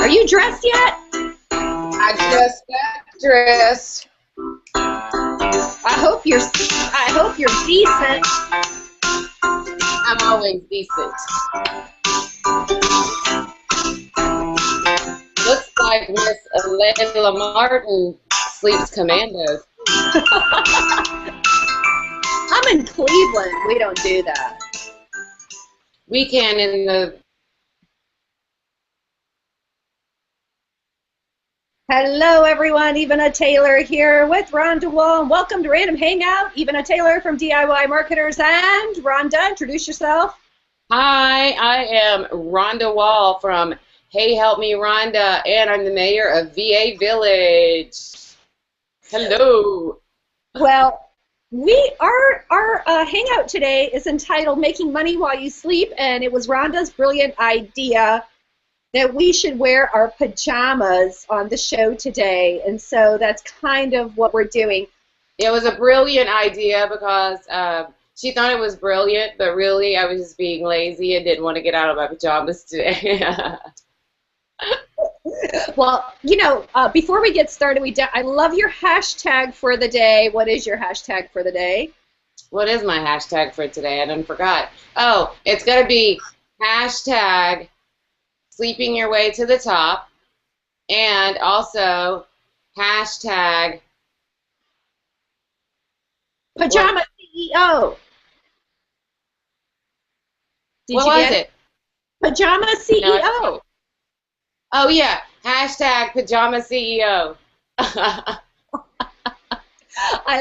Are you dressed yet? I just got dressed. I hope you're decent. I'm always decent. Looks like Miss Layla Martin sleeps commandos. I'm in Cleveland. We don't do that. We can in the... Hello, everyone. Ivana Taylor here with Rhonda Wall. Welcome to Random Hangout. Ivana Taylor from DIY Marketers. And Rhonda, introduce yourself. Hi, I am Rhonda Wall from Hey Help Me Rhonda, and I'm the mayor of VA Village. Hello. Well, our hangout today is entitled Making Money While You Sleep, and it was Rhonda's brilliant idea that we should wear our pajamas on the show today, and so that's kind of what we're doing. It was a brilliant idea because she thought it was brilliant, but really I was just being lazy and didn't want to get out of my pajamas today. Well, you know, before we get started, I love your hashtag for the day. What is your hashtag for the day? What is my hashtag for today? I done forgot. Oh, it's going to be hashtag sleeping your way to the top, and also hashtag Pajama CEO. What was it? Pajama CEO. No, oh, yeah. Hashtag Pajama CEO. I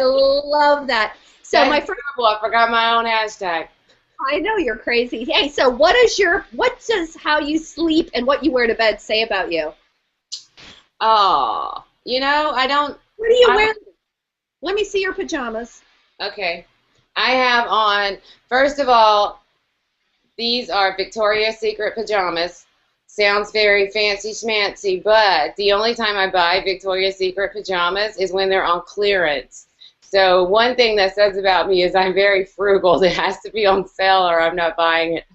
love that. So That's my friend, terrible. I forgot my own hashtag. I know you're crazy. Hey, so what does how you sleep and what you wear to bed say about you? Oh, you know, I don't. What do you wear? Let me see your pajamas. Okay. I have on, first of all, these are Victoria's Secret pajamas. Sounds very fancy schmancy, but the only time I buy Victoria's Secret pajamas is when they're on clearance. So one thing that says about me is I'm very frugal. It has to be on sale or I'm not buying it.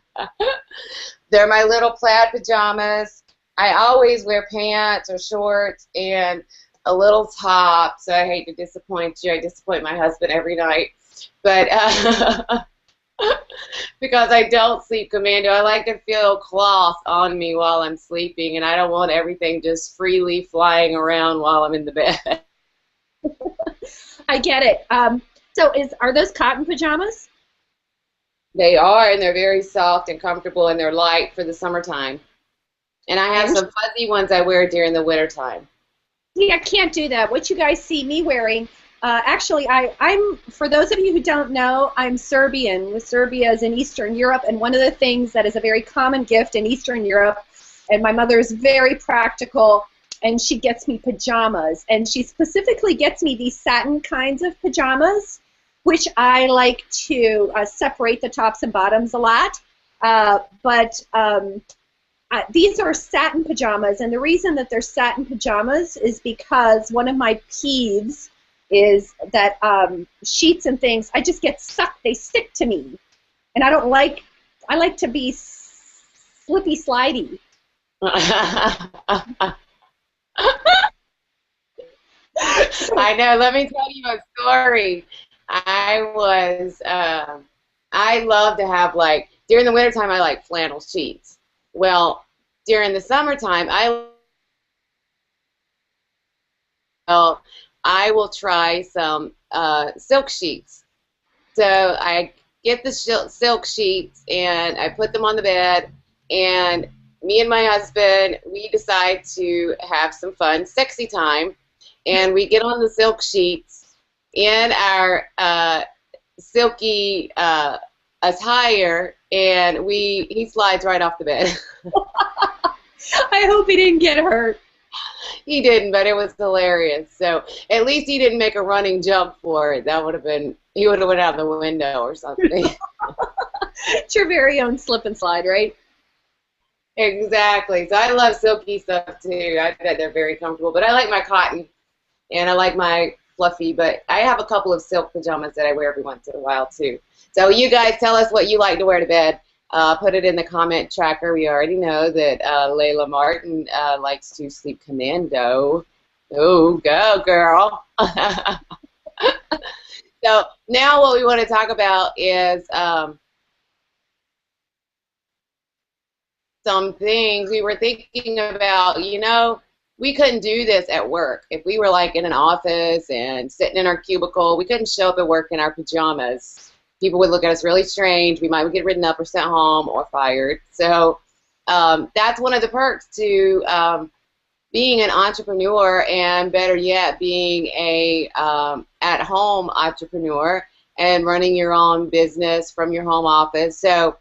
They're my little plaid pajamas. I always wear pants or shorts and a little top, so I hate to disappoint you. I disappoint my husband every night. But because I don't sleep commando, I like to feel cloth on me while I'm sleeping, and I don't want everything just freely flying around while I'm in the bed. I get it. So are those cotton pajamas? They are, and they're very soft and comfortable, and they're light for the summertime. And I have some fuzzy ones I wear during the wintertime. Yeah, I can't do that. What you guys see me wearing, actually, I'm, for those of you who don't know, I'm Serbian. Serbia is in Eastern Europe, and one of the things that is a very common gift in Eastern Europe, and my mother is very practical, and she gets me pajamas, and she specifically gets me these satin kinds of pajamas, which I like to separate the tops and bottoms a lot, these are satin pajamas, and the reason that they're satin pajamas is because one of my peeves is that sheets and things, I just get stuck. They stick to me, and I like to be slippy slidey. I know. Let me tell you a story. I love to have, like, during the wintertime, I like flannel sheets. Well, during the summertime, I will try some silk sheets. So I get the silk sheets and I put them on the bed, and me and my husband, we decide to have some fun, sexy time, and we get on the silk sheets in our silky attire, and he slides right off the bed. I hope he didn't get hurt. He didn't, but it was hilarious. So at least he didn't make a running jump for it. That would have been, he would have went out the window or something. It's your very own slip and slide, right? Exactly. So I love silky stuff too. I bet they're very comfortable. But I like my cotton, and I like my fluffy. But I have a couple of silk pajamas that I wear every once in a while too. So you guys tell us what you like to wear to bed. Put it in the comment tracker. We already know that Layla Martin likes to sleep commando. Oh, go, girl. So now what we want to talk about is some things we were thinking about. You know, we couldn't do this at work. If we were like in an office and sitting in our cubicle, we couldn't show up at work in our pajamas. People would look at us really strange. We might get written up or sent home or fired. So that's one of the perks to being an entrepreneur, and better yet, being a at-home entrepreneur and running your own business from your home office. So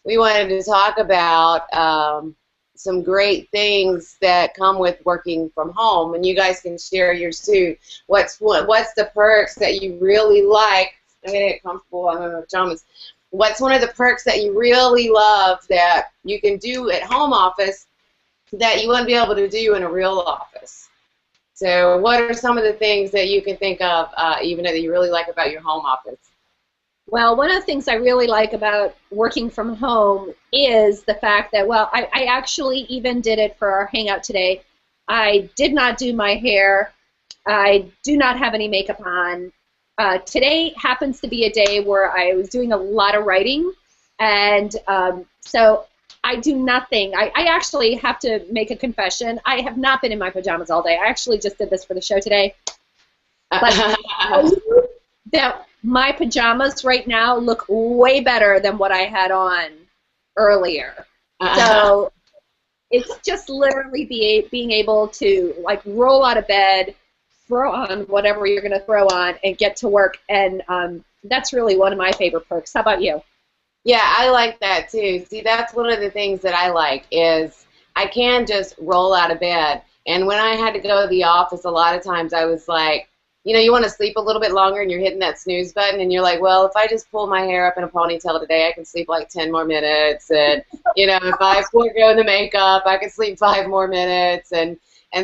we wanted to talk about some great things that come with working from home, and you guys can share yours too. What's the perks that you really like? I'm gonna get comfortable. I'm in my pajamas. What's one of the perks that you really love that you can do at home office that you wouldn't be able to do in a real office? So what are some of the things that you can think of, even that you really like about your home office? Well, one of the things I really like about working from home is the fact that, well, I actually even did it for our hangout today. I did not do my hair. I do not have any makeup on. Today happens to be a day where I was doing a lot of writing, and so I do nothing. I actually have to make a confession. I have not been in my pajamas all day. I actually just did this for the show today. But that my pajamas right now look way better than what I had on earlier. So it's just literally being able to like roll out of bed, throw on whatever you're going to throw on, and get to work. And that's really one of my favorite perks. How about you? Yeah, I like that too. See, that's one of the things that I like is I can just roll out of bed. And when I had to go to the office, a lot of times I was like, you know, you want to sleep a little bit longer and you're hitting that snooze button and you're like, well, if I just pull my hair up in a ponytail today, I can sleep like 10 more minutes. And, you know, if I forego the makeup, I can sleep 5 more minutes. And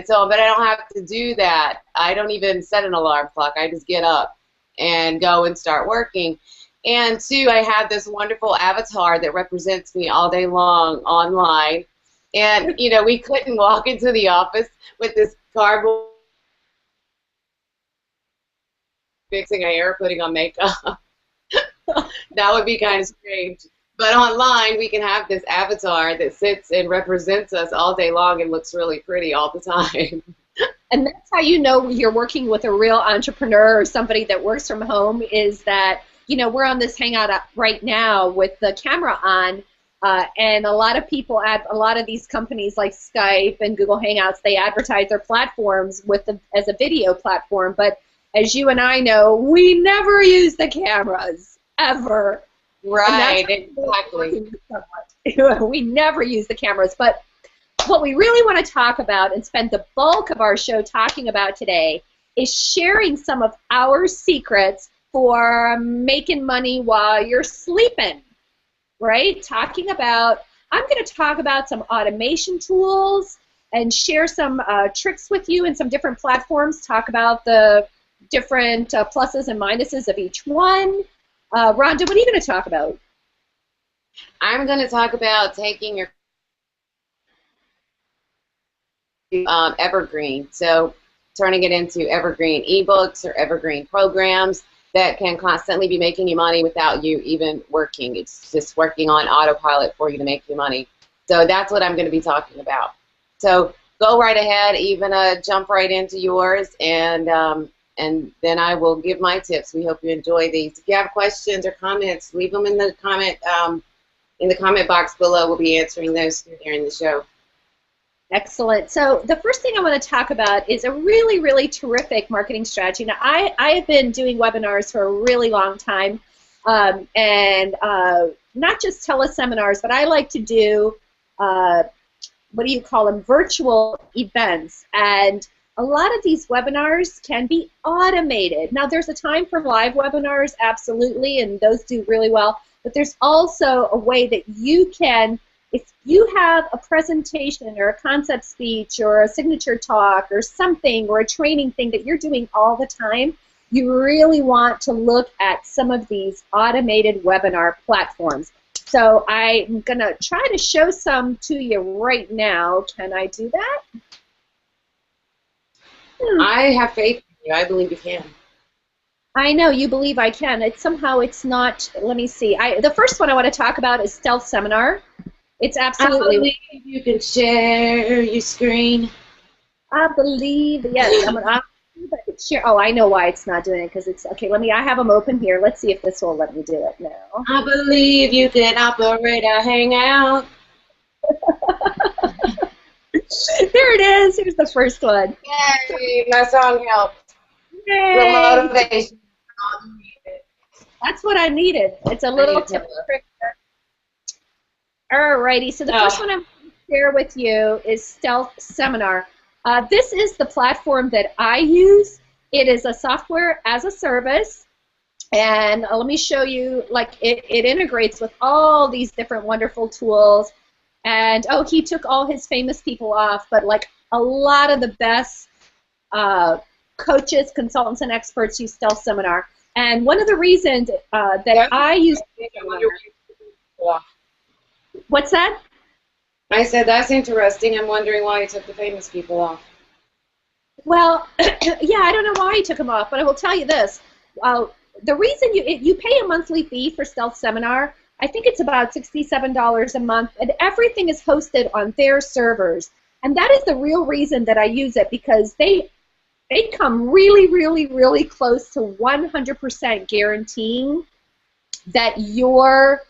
so, but I don't have to do that. I don't even set an alarm clock. I just get up and go and start working. And two, I have this wonderful avatar that represents me all day long online. And, you know, we couldn't walk into the office with this cardboard fixing our hair, putting on makeup. That would be kind of strange. But online, we can have this avatar that sits and represents us all day long and looks really pretty all the time. And that's how you know you're working with a real entrepreneur or somebody that works from home, is that, you know, we're on this hangout right now with the camera on, and a lot of people at a lot of these companies like Skype and Google Hangouts, they advertise their platforms with as a video platform. But as you and I know, we never use the cameras, ever. Right, exactly. We never use the cameras. But what we really want to talk about and spend the bulk of our show talking about today is sharing some of our secrets for making money while you're sleeping, right? I'm going to talk about some automation tools and share some tricks with you and some different platforms, talk about the different pluses and minuses of each one. Rhonda, what are you going to talk about? I'm going to talk about taking your evergreen, so turning it into evergreen ebooks or evergreen programs that can constantly be making you money without you even working. It's just working on autopilot for you to make you money. So that's what I'm going to be talking about. So go right ahead, even jump right into yours, and then I will give my tips. We hope you enjoy these. If you have questions or comments, leave them in the comment box below. We'll be answering those during the show. Excellent. So the first thing I want to talk about is a really, really terrific marketing strategy. Now, I have been doing webinars for a really long time, and not just teleseminars, but I like to do, what do you call them, virtual events. And a lot of these webinars can be automated. Now, there's a time for live webinars, absolutely, and those do really well. But there's also a way that you can, if you have a presentation or a concept speech or a signature talk or something or a training thing that you're doing all the time, you really want to look at some of these automated webinar platforms. So I'm going to try to show some to you right now. Can I do that? I have faith in you. I believe you can. I know you believe I can. Somehow it's not. Let me see. The first one I want to talk about is Stealth Seminar. It's absolutely. I believe you can share your screen. I believe, yes. Share. Oh, I know why it's not doing it, because it's okay. I have them open here. Let's see if this will let me do it now. I believe you can operate a hangout. There it is. Here's the first one. Yay, my song helped. Yay. Real motivation. That's what I needed. It's a little tip trick. Alrighty, so the first one I'm going to share with you is Stealth Seminar. This is the platform that I use. It is a software as a service, and let me show you, it integrates with all these different wonderful tools. And oh, he took all his famous people off, but a lot of the best coaches, consultants, and experts use Stealth Seminar. And one of the reasons that I use what's that? I said, that's interesting. I'm wondering why he took the famous people off. Well, yeah, I don't know why he took them off, but I will tell you this. The reason you pay a monthly fee for Stealth Seminar, I think it's about $67 a month, and everything is hosted on their servers. And that is the real reason that I use it, because they come really, really, really close to 100% guaranteeing that your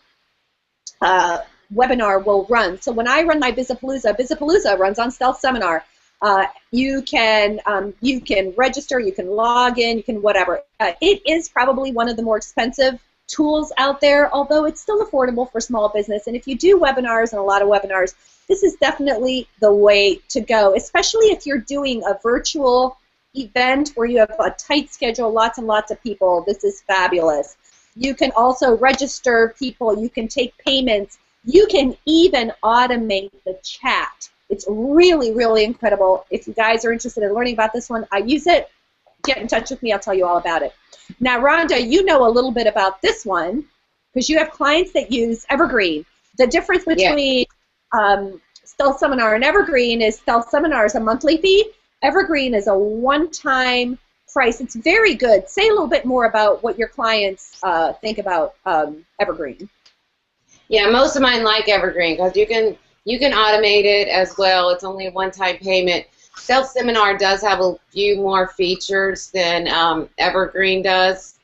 webinar will run. So when I run my Bizapalooza runs on Stealth Seminar. You can register, you can log in, you can whatever. It is probably one of the more expensive tools out there, although it's still affordable for small business. And if you do webinars, and a lot of webinars, this is definitely the way to go, especially if you're doing a virtual event where you have a tight schedule, lots and lots of people. This is fabulous. You can also register people, you can take payments, you can even automate the chat. It's really, really incredible. If you guys are interested in learning about this one, I use it. Get in touch with me. I'll tell you all about it. Now, Rhonda, you know a little bit about this one because you have clients that use Evergreen. The difference between Stealth Seminar and Evergreen is Stealth Seminar is a monthly fee. Evergreen is a one-time price. It's very good. Say a little bit more about what your clients think about Evergreen. Yeah, most of mine like Evergreen because you can automate it as well. It's only a one-time payment. Stealth Seminar does have a few more features than Evergreen does,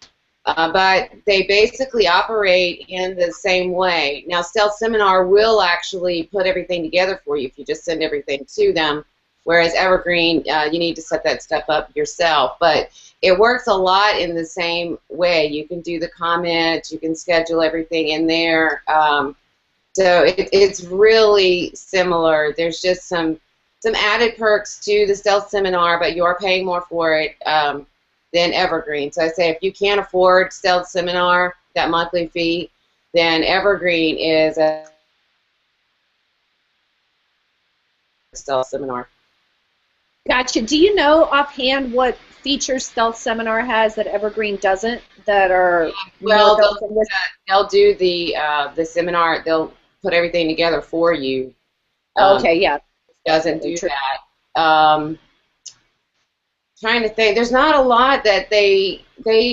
but they basically operate in the same way. Now, Stealth Seminar will actually put everything together for you if you just send everything to them, whereas Evergreen, you need to set that stuff up yourself. But it works a lot in the same way. You can do the comments, you can schedule everything in there. So it's really similar. There's just some added perks to the Stealth Seminar, but you are paying more for it than Evergreen. So I say if you can't afford Stealth Seminar, that monthly fee, then Evergreen is a Stealth Seminar. Gotcha. Do you know offhand what features Stealth Seminar has that Evergreen doesn't? That are well, they'll do the seminar. They'll put everything together for you. Okay, yeah. Doesn't do that. Trying to think. There's not a lot that they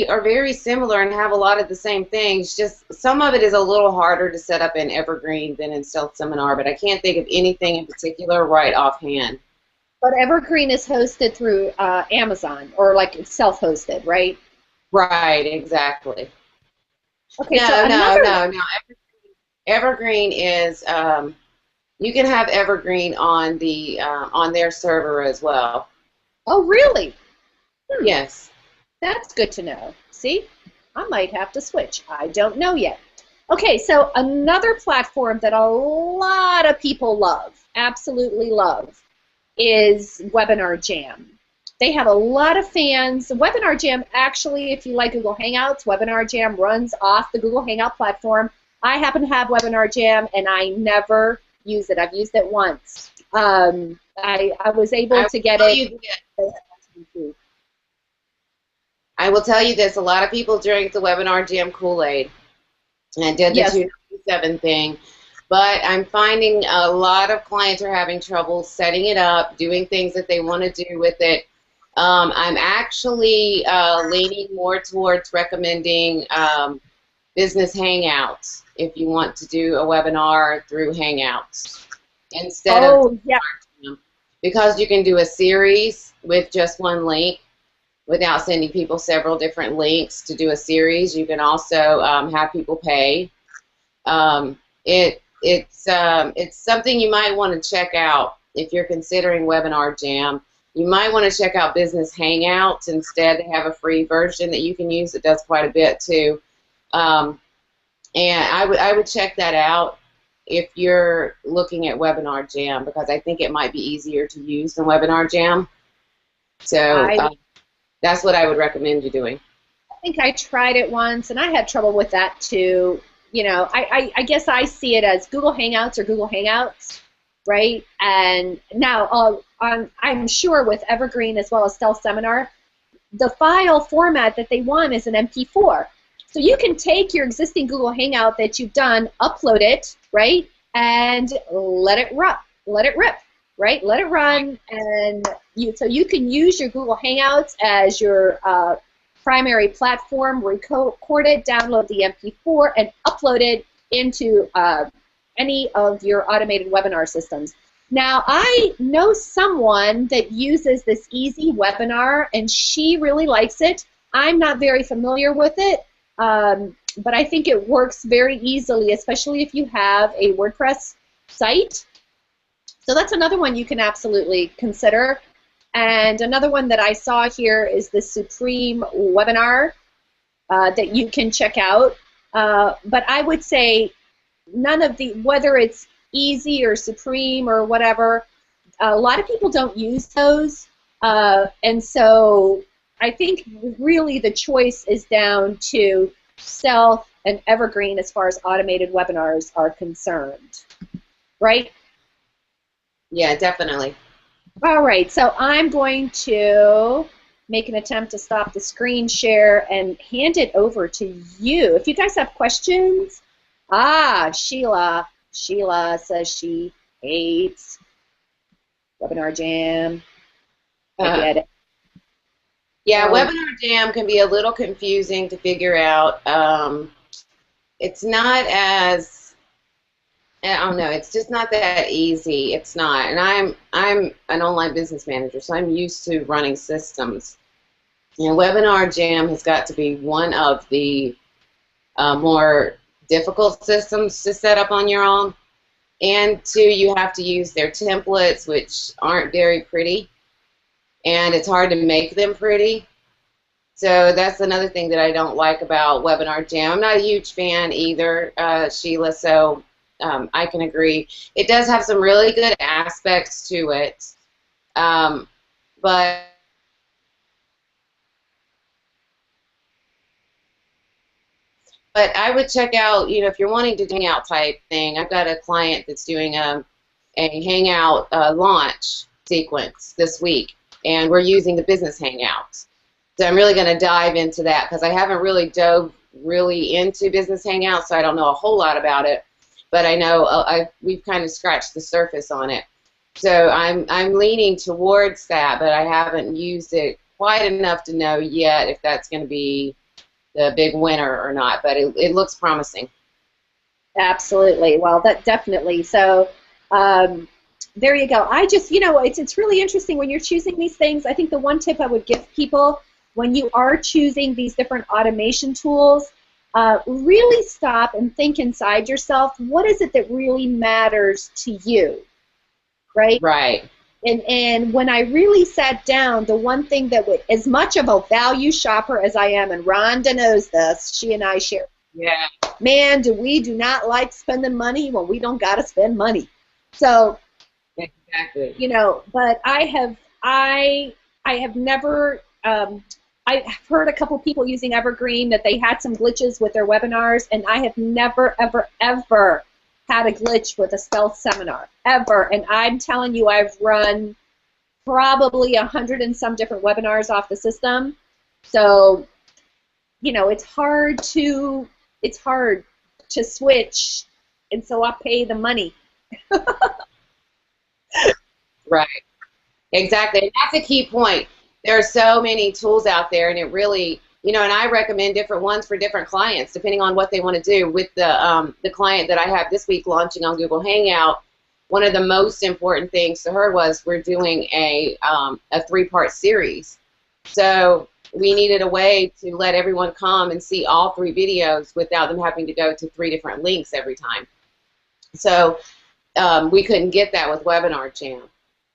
are very similar and have a lot of the same things. Just some of it is a little harder to set up in Evergreen than in Stealth Seminar, but I can't think of anything in particular right offhand. But Evergreen is hosted through Amazon, or like it's self-hosted, right? Right, exactly. Okay, no. Evergreen is you can have Evergreen on the on their server as well. Oh, really? Yes. That's good to know. See, I might have to switch. I don't know yet. Okay, so another platform that a lot of people love, absolutely love, is Webinar Jam. They have a lot of fans. Webinar Jam, actually, if you like Google Hangouts, Webinar Jam runs off the Google Hangout platform. I happen to have Webinar Jam, and I never use it. I've used it once. I was able to get it. I will tell you this. A lot of people drink the Webinar Jam Kool-Aid and did the 2 27 thing. But I'm finding a lot of clients are having trouble setting it up, doing things that they want to do with it. I'm actually leaning more towards recommending business hangouts if you want to do a webinar through Hangouts instead of yeah. because you can do a series with just one link without sending people several different links to do a series. You can also have people pay. It's something you might want to check out if you're considering Webinar Jam. You might want to check out Business Hangouts instead. They have a free version that you can use that does quite a bit too. And I would check that out if you're looking at Webinar Jam, because I think it might be easier to use than Webinar Jam. So that's what I would recommend you doing. I think I tried it once, and I had trouble with that too. You know, I guess I see it as Google Hangouts or Google Hangouts, right? And now I'm sure with Evergreen as well as Stealth Seminar, the file format that they want is an MP4. So you can take your existing Google Hangout that you've done, upload it, right, and let it rip, right? Let it run, and so you can use your Google Hangouts as your primary platform, record it, download the MP4, and upload it into any of your automated webinar systems. Now, I know someone that uses this Easy Webinar, and she really likes it. I'm not very familiar with it, but I think it works very easily, especially if you have a WordPress site. So that's another one you can absolutely consider. And another one that I saw here is the Supreme Webinar that you can check out. But I would say none of the, whether it's Easy or Supreme or whatever, a lot of people don't use those. And so I think really the choice is down to Stealth and Evergreen as far as automated webinars are concerned, right? Yeah, definitely. All right, so I'm going to make an attempt to stop the screen share and hand it over to you. If you guys have questions, Sheila says she hates Webinar Jam. I get it. Yeah, Webinar Jam can be a little confusing to figure out. It's not as, I don't know, it's just not that easy. It's not. And I'm an online business manager, so I'm used to running systems. And Webinar Jam has got to be one of the more difficult systems to set up on your own. And two, you have to use their templates, which aren't very pretty. And it's hard to make them pretty. So that's another thing that I don't like about Webinar Jam. I'm not a huge fan either, Sheila, so I can agree. It does have some really good aspects to it, but I would check out, you know, if you're wanting to do hangout type thing. I've got a client that's doing a hangout launch sequence this week, and we're using the business hangouts. So I'm really going to dive into that because I haven't really dove really into business hangouts, so I don't know a whole lot about it. But I know we've kind of scratched the surface on it. So I'm leaning towards that, but I haven't used it quite enough to know yet if that's going to be the big winner or not. But it looks promising. Absolutely. Well, that definitely. So there you go. I just, you know, it's really interesting when you're choosing these things. I think the one tip I would give people when you are choosing these different automation tools, really stop and think inside yourself, what is it that really matters to you, right? Right. And when I really sat down, the one thing that would, as much of a value shopper as I am, and Rhonda knows this, she and I share. Yeah. Man, we do not like spending money when we don't got to spend money. So, exactly. You know, but I have never. I've heard a couple people using Evergreen that they had some glitches with their webinars, and I have never, ever, ever had a glitch with a Stealth Seminar, ever. And I'm telling you, I've run probably 100 and some different webinars off the system. So, you know, it's hard to switch and so I pay the money. Right. Exactly. And that's a key point. There are so many tools out there, and it really, and I recommend different ones for different clients, depending on what they want to do. With the client that I have this week launching on Google Hangout, one of the most important things to her was we're doing a 3-part series. So we needed a way to let everyone come and see all 3 videos without them having to go to 3 different links every time. So we couldn't get that with Webinar Jam.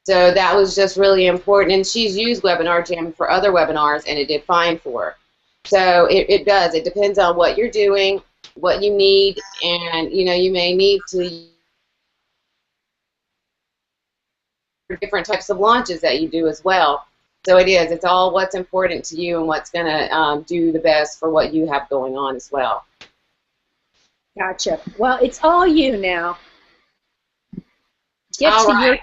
So that was just really important, and she's used Webinar Jam for other webinars, and it did fine for her. So it does. It depends on what you're doing, what you need, and you may need to different types of launches that you do as well. So it is. It's all what's important to you and what's going to do the best for what you have going on as well. Gotcha. Well, it's all you now. Get all to right. your.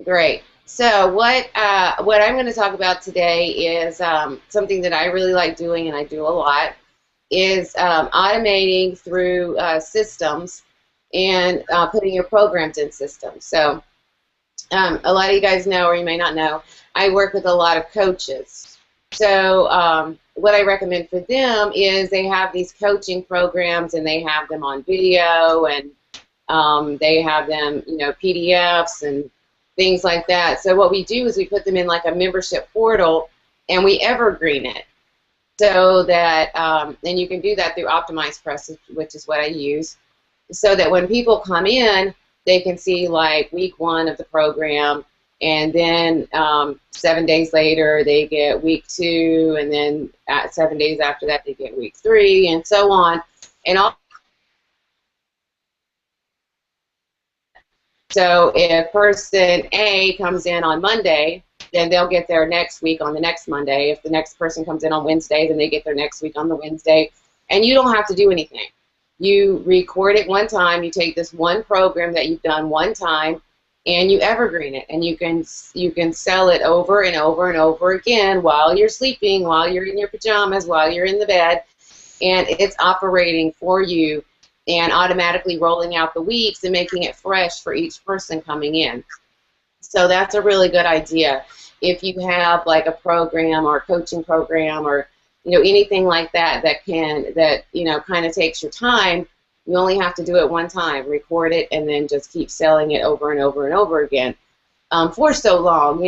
Great. So what I'm going to talk about today is something that I really like doing, and I do a lot, is automating through systems and putting your programs in systems. So a lot of you guys know, or you may not know, I work with a lot of coaches. So what I recommend for them is they have these coaching programs, and they have them on video, and they have them, PDFs and things like that. So what we do is we put them in like a membership portal, and we evergreen it. So that, and you can do that through Optimized Press, which is what I use, so that when people come in, they can see like week 1 of the program, and then 7 days later they get week 2, and then 7 days after that they get week 3, and so on. And all. So if person A comes in on Monday, then they'll get their next week on the next Monday. If the next person comes in on Wednesday, then they get their next week on the Wednesday. And you don't have to do anything. You record it one time. You take this one program that you've done one time, and you evergreen it. And you can sell it over and over and over again while you're sleeping, while you're in your pajamas, while you're in the bed. And it's operating for you and automatically rolling out the weeks and making it fresh for each person coming in. So that's a really good idea. If you have like a program or a coaching program or anything like that that kind of takes your time, you only have to do it one time, record it, and then just keep selling it over and over and over again for so long.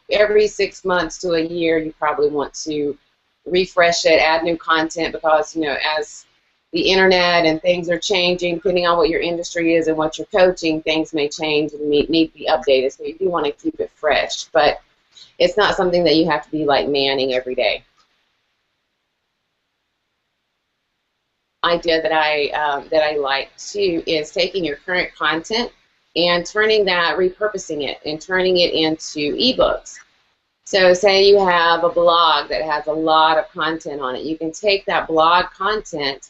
Every 6 months to a year, you probably want to refresh it, add new content, because as the internet and things are changing, depending on what your industry is and what you're coaching, things may change and need to be updated. So you do want to keep it fresh, but it's not something that you have to be like manning every day. Idea that I like too is taking your current content and repurposing it and turning it into ebooks. So say you have a blog that has a lot of content on it. You can take that blog content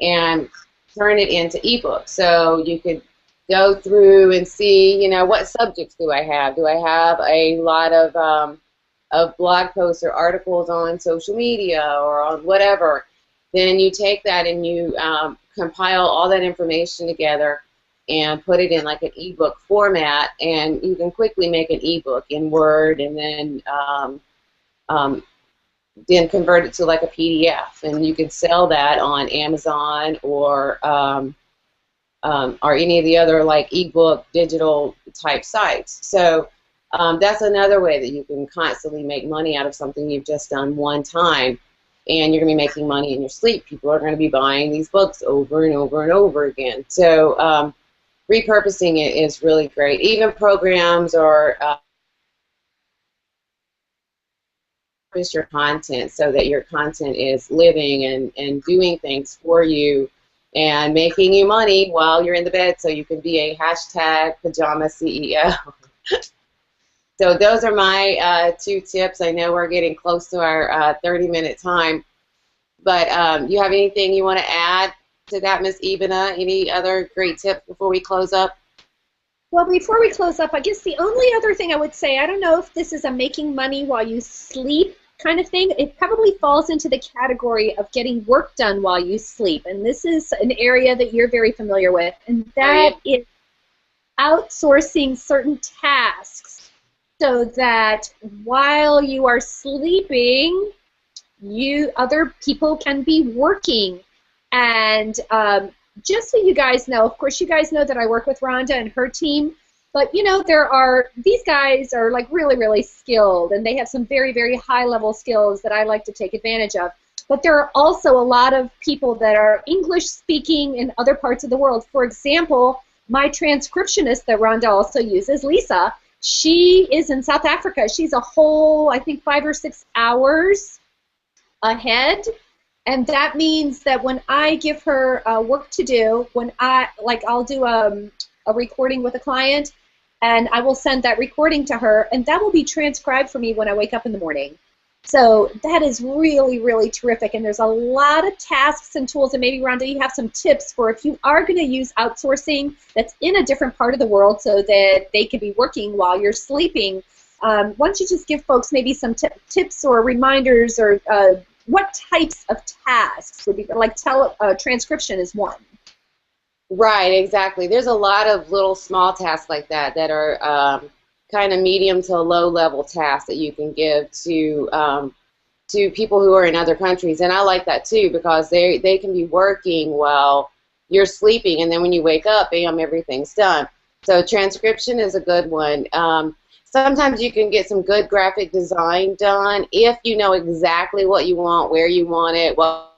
and turn it into ebooks. So you could go through and see, what subjects do I have? Do I have a lot of blog posts or articles on social media or on whatever? Then you take that and you compile all that information together and put it in like an ebook format, and you can quickly make an ebook in Word, and then convert it to like a PDF, and you can sell that on Amazon or any of the other like ebook digital type sites. So that's another way that you can constantly make money out of something you've just done one time, and you're going to be making money in your sleep. People are going to be buying these books over and over and over again. So repurposing it is really great. Even programs or your content so that your content is living and doing things for you and making you money while you're in the bed, so you can be a hashtag pajama CEO. So those are my 2 tips. I know we're getting close to our 30-minute time, but you have anything you want to add to that, Miss Ivana? Any other great tips before we close up? Well, before we close up, I guess the only other thing I would say, I don't know if this is a making money while you sleep kind of thing, it probably falls into the category of getting work done while you sleep. And this is an area that you're very familiar with, and that is outsourcing certain tasks so that while you are sleeping, other people can be working. And just so you guys know, of course, you guys know that I work with Rhonda and her team. But, you know, these guys are like really, really skilled, and they have some very, very high-level skills that I like to take advantage of. But there are also a lot of people that are English-speaking in other parts of the world. For example, my transcriptionist that Rhonda also uses, Lisa, she is in South Africa. She's a whole, I think, 5 or 6 hours ahead. And that means that when I give her work to do, I'll do a recording with a client, and I will send that recording to her, and that will be transcribed for me when I wake up in the morning. So that is really, really terrific, and there's a lot of tasks and tools, and maybe, Rhonda, you have some tips for if you are going to use outsourcing that's in a different part of the world so that they can be working while you're sleeping. Why don't you just give folks maybe some tips or reminders, or what types of tasks would be, like transcription is one. Right, exactly. There's a lot of little small tasks like that that are kind of medium to low-level tasks that you can give to people who are in other countries. And I like that too, because they can be working while you're sleeping, and then when you wake up, bam, everything's done. So transcription is a good one. Sometimes you can get some good graphic design done if you know exactly what you want, where you want it. Well,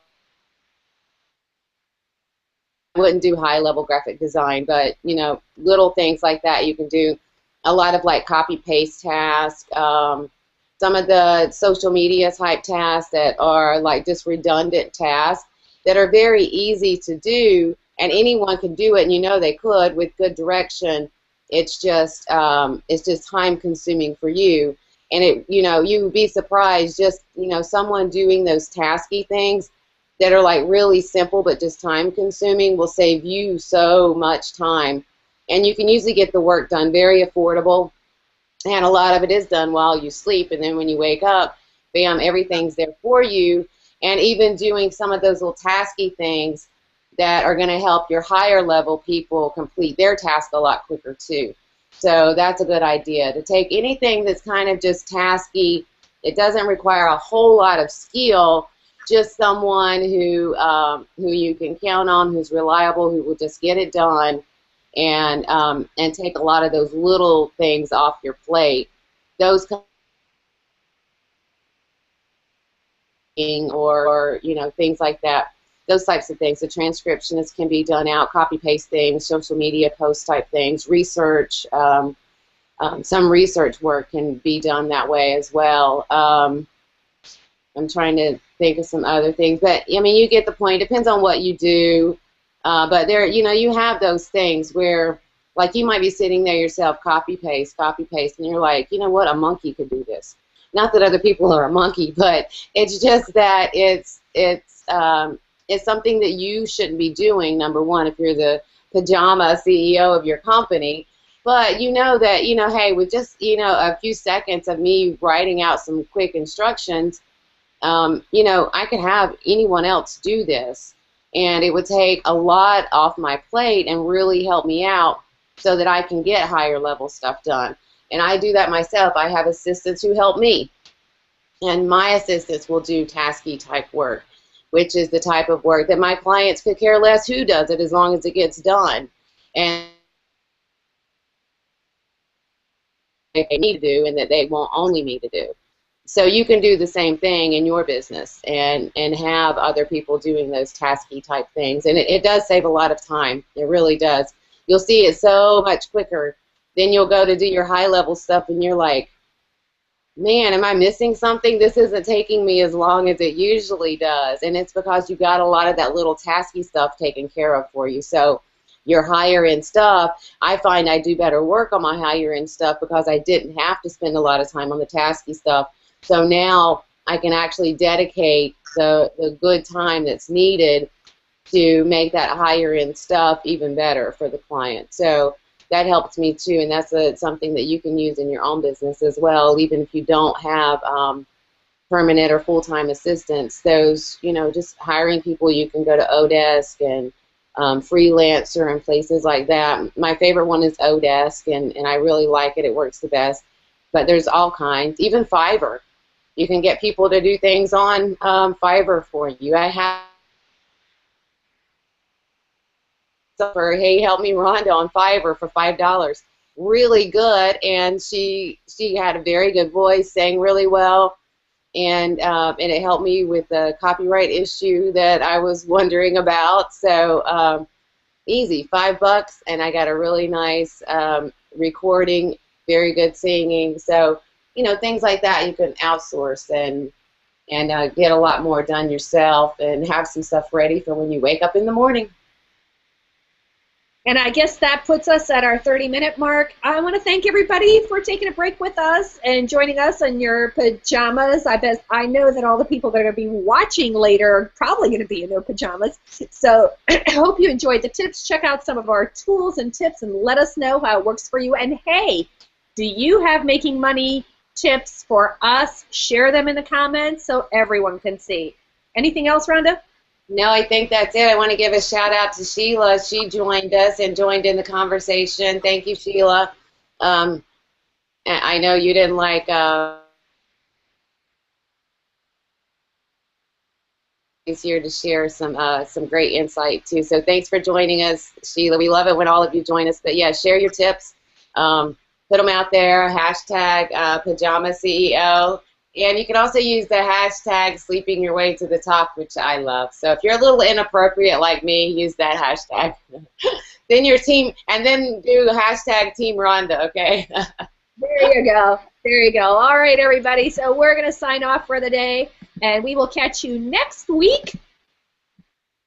I wouldn't do high-level graphic design, but you know, little things like that you can do. A lot of like copy-paste tasks, some of the social media type tasks that are like just redundant tasks that are very easy to do, and anyone can do it, and you know they could with good direction. It's just time-consuming for you, and you would be surprised, just someone doing those tasky things that are like really simple but just time-consuming will save you so much time, and you can usually get the work done very affordable, and a lot of it is done while you sleep, and then when you wake up, bam, everything's there for you, and even doing some of those little tasky things that are going to help your higher level people complete their task a lot quicker too. So that's a good idea, to take anything that's kind of just tasky. It doesn't require a whole lot of skill, just someone who you can count on, who's reliable, who will just get it done, and take a lot of those little things off your plate. Those or things like that. Those types of things. The transcriptionist can be done out, copy-paste things, social media post type things, research. Some research work can be done that way as well. I'm trying to think of some other things, but I mean, you get the point. Depends on what you do, but there, you have those things where, like, you might be sitting there yourself, copy-paste, and you're like, you know what, a monkey could do this. Not that other people are a monkey, but it's just that it's something that you shouldn't be doing, number one, if you're the pajama CEO of your company. But you know that, hey, with just, a few seconds of me writing out some quick instructions, I could have anyone else do this. And it would take a lot off my plate and really help me out so that I can get higher level stuff done. And I do that myself. I have assistants who help me. And my assistants will do tasky type work, which is the type of work that my clients could care less who does it as long as it gets done. And they need to do, and that they want only me to do. So you can do the same thing in your business and have other people doing those tasky type things. And it does save a lot of time. It really does. You'll see it so much quicker. Then you'll go to do your high level stuff and you're like, man, am I missing something? This isn't taking me as long as it usually does. And it's because you got a lot of that little tasky stuff taken care of for you. So your higher end stuff, I find I do better work on my higher end stuff because I didn't have to spend a lot of time on the tasky stuff. So now I can actually dedicate the good time that's needed to make that higher end stuff even better for the client. So that helps me too, and that's something that you can use in your own business as well, even if you don't have permanent or full-time assistants. Those, you know, just hiring people, you can go to Odesk and Freelancer and places like that. My favorite one is Odesk, and I really like it. It works the best. But there's all kinds. Even Fiverr. You can get people to do things on Fiverr for you. I have for hey, help me Rhonda on Fiverr for $5. Really good, and she had a very good voice, sang really well, and it helped me with the copyright issue that I was wondering about. So easy, $5, and I got a really nice recording, very good singing. So you know, things like that you can outsource and get a lot more done yourself and have some stuff ready for when you wake up in the morning. And I guess that puts us at our 30-minute mark. I want to thank everybody for taking a break with us and joining us in your pajamas. I know that all the people that are going to be watching later are probably going to be in their pajamas. So I hope you enjoyed the tips. Check out some of our tools and tips and let us know how it works for you. And hey, do you have making money tips for us? Share them in the comments so everyone can see. Anything else, Rhonda? No, I think that's it. I want to give a shout out to Sheila. She joined us and joined in the conversation. Thank you, Sheila. I know you didn't like is here to share some great insight too. So thanks for joining us, Sheila. We love it when all of you join us. But yeah, share your tips. Put them out there. Hashtag Pajama CEO. And you can also use the hashtag sleeping your way to the top, which I love. So if you're a little inappropriate like me, use that hashtag. Then your team, and then do hashtag Team Rhonda, okay? There you go. There you go. All right, everybody. So we're going to sign off for the day, and we will catch you next week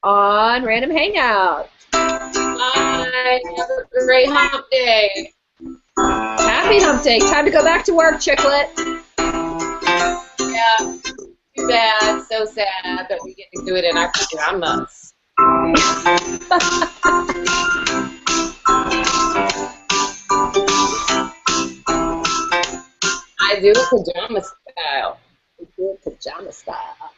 on Random Hangout. Bye. Have a great hump day. Happy hump day. Time to go back to work, Chicklet. Yeah, too bad, so sad that we get to do it in our pajamas. I do it pajama style. We do it pajama style.